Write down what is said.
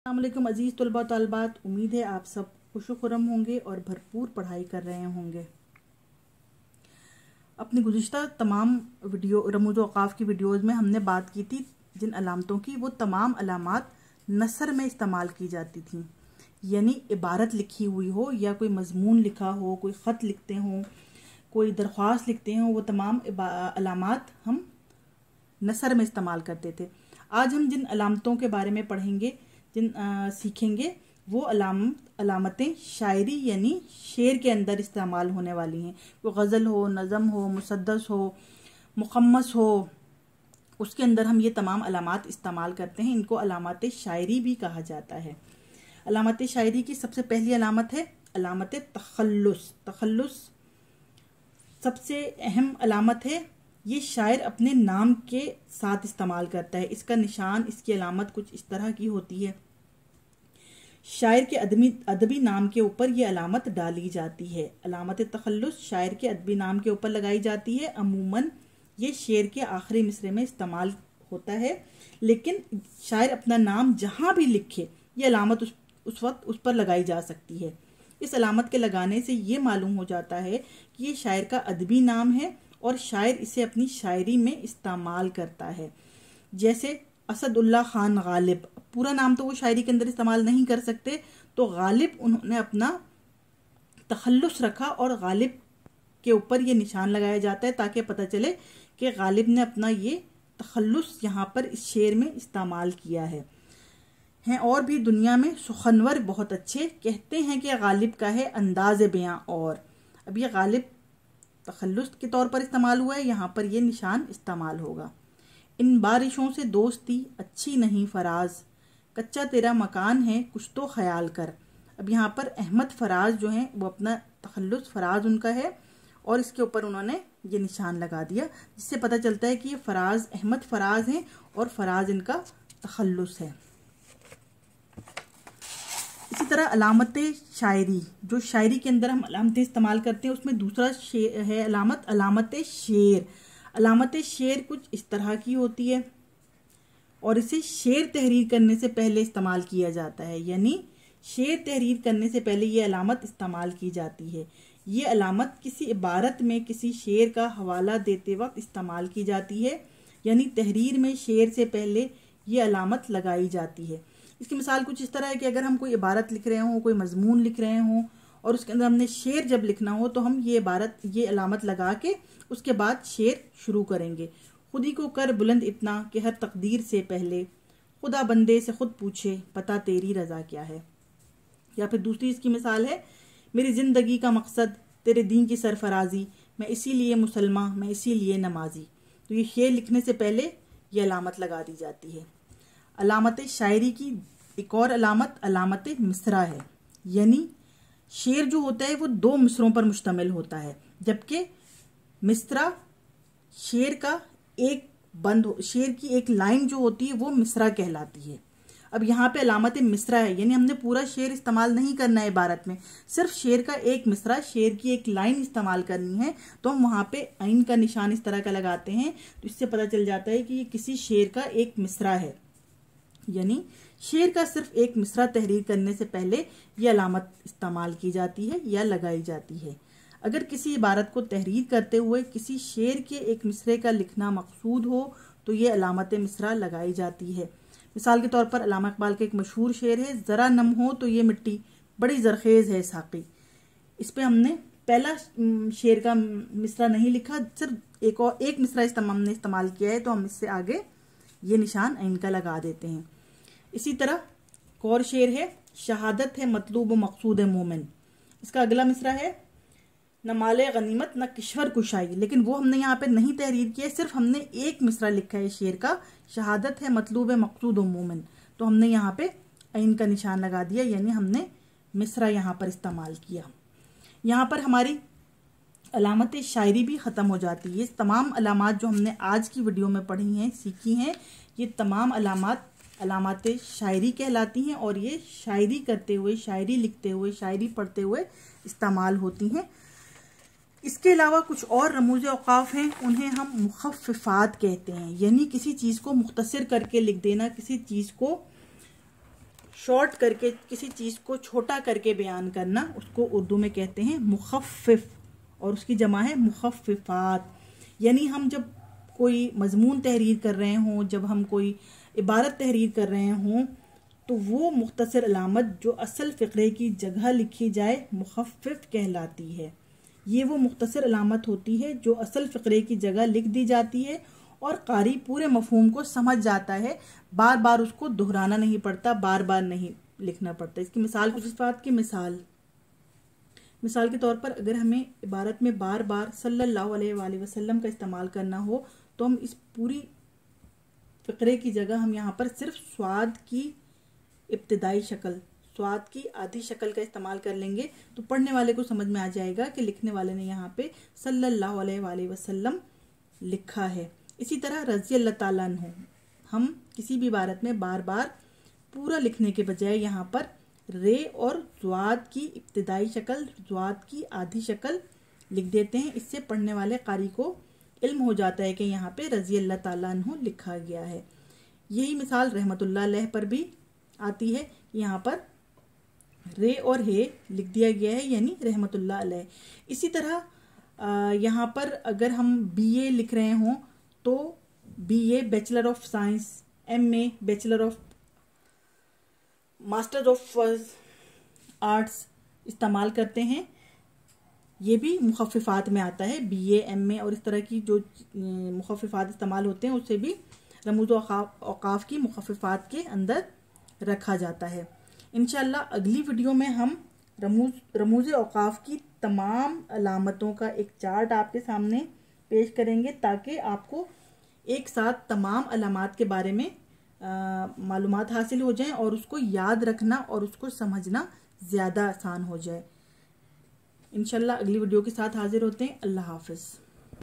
अस्सलामुअलैकुम अजीज़ तलबा तलबात, उम्मीद है आप सब खुशो-खुर्रम होंगे और भरपूर पढ़ाई कर रहे होंगे। अपनी गुज़िश्ता तमाम वीडियो रमूज़ औक़ाफ़ की वीडियोज़ में हमने बात की थी जिन अलामतों की, वो तमाम अलामात नसर में इस्तेमाल की जाती थी। यानी इबारत लिखी हुई हो या कोई मज़मून लिखा हो, कोई ख़त लिखते हों, कोई दरख्वास्त लिखते हों, वो तमाम अलामात हम नसर में इस्तेमाल करते थे। आज हम जिन अलामतों के बारे में पढ़ेंगे, सीखेंगे, वो अलामतें शायरी यानी शेर के अंदर इस्तेमाल होने वाली हैं। वो गज़ल हो, नज़म हो, मुसद्दस हो, मुक़म्मस हो, उसके अंदर हम ये तमाम अलामात इस्तेमाल करते हैं। इनको अलामत शायरी भी कहा जाता है। अलामत शायरी की सबसे पहली अलामत है अलामत तखल्लुस। तखल्लुस सबसे अहम अलामत है। ये शायर अपने नाम के साथ इस्तेमाल करता है। इसका निशान, इसकी अलामत कुछ इस तरह की होती है। शायर के अदबी नाम के ऊपर ये अलामत डाली जाती है। अलामत तखल्लुस शायर के अदबी नाम के ऊपर लगाई जाती है। अमूमन ये शेर के आखिरी मिसरे में इस्तेमाल होता है, लेकिन शायर अपना नाम जहाँ भी लिखे ये अलामत उस वक्त उस पर लगाई जा सकती है। इस अलामत के लगाने से ये मालूम हो जाता है कि ये शायर का अदबी नाम है और शायर इसे अपनी शायरी में इस्तेमाल करता है। जैसे असदुल्ला खान गालिब, पूरा नाम तो वो शायरी के अंदर इस्तेमाल नहीं कर सकते, तो गालिब उन्होंने अपना तखल्लुस रखा और गालिब के ऊपर ये निशान लगाया जाता है ताकि पता चले कि गालिब ने अपना ये तखल्लुस यहाँ पर इस शेर में इस्तेमाल किया है। हैं और भी दुनिया में सुखनवर बहुत अच्छे, कहते हैं कि गालिब का है अंदाज बयां। और अब ये गालिब तखल्लुस के तौर पर इस्तेमाल हुआ है, यहाँ पर ये निशान इस्तेमाल होगा। इन बारिशों से दोस्ती अच्छी नहीं फराज, कच्चा तेरा मकान है कुछ तो ख्याल कर। अब यहाँ पर अहमद फराज जो हैं वो अपना तखल्लुस फराज उनका है और इसके ऊपर उन्होंने ये निशान लगा दिया, जिससे पता चलता है कि ये फराज अहमद फराज हैं और फराज इनका तखल्लुस है। इसी तरह अलामत शायरी, जो शायरी के अंदर हम अलामतें इस्तेमाल करते हैं, उसमें दूसरा है अलामत शेर। अलामत शेर कुछ इस तरह की होती है और इसे शेर तहरीर करने से पहले इस्तेमाल किया जाता है। यानी शेर तहरीर करने से पहले ये अलामत इस्तेमाल की जाती है। ये अलामत किसी इबारत में किसी शेर का हवाला देते वक्त इस्तेमाल की जाती है। यानी तहरीर में शेर से पहले ये अलामत लगाई जाती है। इसकी मिसाल कुछ इस तरह है कि अगर हम कोई इबारत लिख रहे हों, कोई मजमून लिख रहे हों और उसके अंदर हमने शेर जब लिखना हो तो हम ये अलामत लगा के उसके बाद शेर शुरू करेंगे। खुदी को कर बुलंद इतना कि हर तकदीर से पहले खुदा बंदे से खुद पूछे पता तेरी रजा क्या है। या फिर दूसरी इसकी मिसाल है, मेरी ज़िंदगी का मकसद तेरे दीन की सरफराजी, मैं इसीलिए मुसलमान, मैं इसीलिए नमाजी। तो ये शेर लिखने से पहले ये अलामत लगा दी जाती है। अलामत शायरी की एक और अलामत अलामत मिसरा है। यानी शेर जो होता है वो दो मिसरों पर मुश्तमिल होता है, जबकि मिसरा शेर का शेर की एक लाइन जो होती है वो मिसरा कहलाती है। अब यहाँ पे अलामत मिसरा है, यानी हमने पूरा शेर इस्तेमाल नहीं करना है इबारत में, सिर्फ शेर का एक मिसरा, शेर की एक लाइन इस्तेमाल करनी है। तो हम वहाँ पे आइन का निशान इस तरह का लगाते हैं, तो इससे पता चल जाता है कि ये किसी शेर का एक मिसरा है। यानी शेर का सिर्फ एक मिसरा तहरीर करने से पहले यह अलामत इस्तेमाल की जाती है या लगाई जाती है। अगर किसी इबारत को तहरीर करते हुए किसी शेर के एक मिसरे का लिखना मकसूद हो तो ये अलामत मिसरा लगाई जाती है। मिसाल के तौर पर अल्लामा इकबाल का एक मशहूर शेर है, ज़रा नम हो तो ये मिट्टी बड़ी जरखेज़ है साक़ी। इस पर हमने पहला शेर का मिसरा नहीं लिखा, सिर्फ एक मिसरा हमने इस्तेमाल किया है, तो हम इससे आगे ये निशान इनका लगा देते हैं। इसी तरह एक और शेर है, शहादत है मतलूब मकसूद मोमिन। इसका अगला मिसरा है, न माले गनीमत न किश्वर कुशाई, लेकिन वो हमने यहाँ पे नहीं तहरीर किया, सिर्फ हमने एक मिसरा लिखा है शेर का, शहादत है मतलूब मकसूद मोमिन। तो हमने यहाँ पे ऐन का निशान लगा दिया, यानी हमने मिसरा यहाँ पर इस्तेमाल किया। यहाँ पर हमारी अलामत शायरी भी ख़त्म हो जाती है। ये तमाम अलामात जो हमने आज की वीडियो में पढ़ी हैं, सीखी हैं, ये तमाम अलामत शायरी कहलाती हैं और ये शायरी करते हुए, शायरी लिखते हुए, शायरी पढ़ते हुए इस्तेमाल होती हैं। इसके अलावा कुछ और रमूज़ औक़ाफ़ हैं, उन्हें हम मुख़फ़्फ़िफ़ात कहते हैं। यानी किसी चीज़ को मुख्तसर करके लिख देना, किसी चीज़ को शॉर्ट करके किसी चीज़ को छोटा करके बयान करना, उसको उर्दू में कहते हैं मुखफ़िफ़, और उसकी जमा है मुखफ़िफ़ात। यानी हम जब कोई मजमून तहरीर कर रहे हों, जब हम कोई इबारत तहरीर कर रहे हों, तो वो मुख्तसर अलामत जो असल फ़िक्रे की जगह लिखी जाए मुखफ़िफ़ कहलाती है। ये वो मुख्तसर अलामत होती है जो असल फ़िक्रे की जगह लिख दी जाती है और कारी पूरे मफ़हूम को समझ जाता है, बार बार उसको दोहराना नहीं पड़ता, बार बार नहीं लिखना पड़ता। इसकी मिसाल, कुछ इस बात की मिसाल के तौर पर अगर हमें इबारत में बार बार सल्लल्लाहु अलैहि वसल्लम का इस्तेमाल करना हो, तो हम इस पूरी फ़िक्रे की जगह हम यहाँ पर सिर्फ स्वाद की इब्तिदाई शक्ल, स्वाद की आधी शक्ल का इस्तेमाल कर लेंगे, तो पढ़ने वाले को समझ में आ जाएगा कि लिखने वाले ने यहाँ पे सल्लल्लाहु अलैहि वसल्लम लिखा है। इसी तरह रज़ी अल्लाह ताला अन्हु, हम किसी भी इबारत में बार बार पूरा लिखने के बजाय यहाँ पर रे और ज़्वाद की इब्तिदाई शक्ल, ज़्वाद की आधी शक्ल लिख देते हैं। इससे पढ़ने वाले कारी को इल्म हो जाता है कि यहाँ पे रज़ी अल्लाह ताला अन्हु लिखा गया है। यही मिसाल रहमतुल्लाह अलैह पर भी आती है, यहाँ पर रे और हे लिख दिया गया है, यानी रहमतुल्लाह अलैह। इसी तरह यहाँ पर अगर हम BA लिख रहे हों तो BA bachelor of science, MA bachelor of master of arts इस्तेमाल करते हैं। ये भी मुखफ़िफ़ात में आता है। BA, MA और इस तरह की जो मुखफ़िफ़ात इस्तेमाल होते हैं उसे भी रमूज़ औक़ाफ़ की मुखफ़िफ़ात के अंदर रखा जाता है। इंशाअल्लाह अगली वीडियो में हम रमूज़ औक़ाफ़ की तमाम अलामतों का एक चार्ट आपके सामने पेश करेंगे, ताकि आपको एक साथ तमाम अलामात के बारे में मालूमात हासिल हो जाएं और उसको याद रखना और उसको समझना ज़्यादा आसान हो जाए। इंशाअल्लाह अगली वीडियो के साथ हाजिर होते हैं। अल्लाह हाफ़िज़।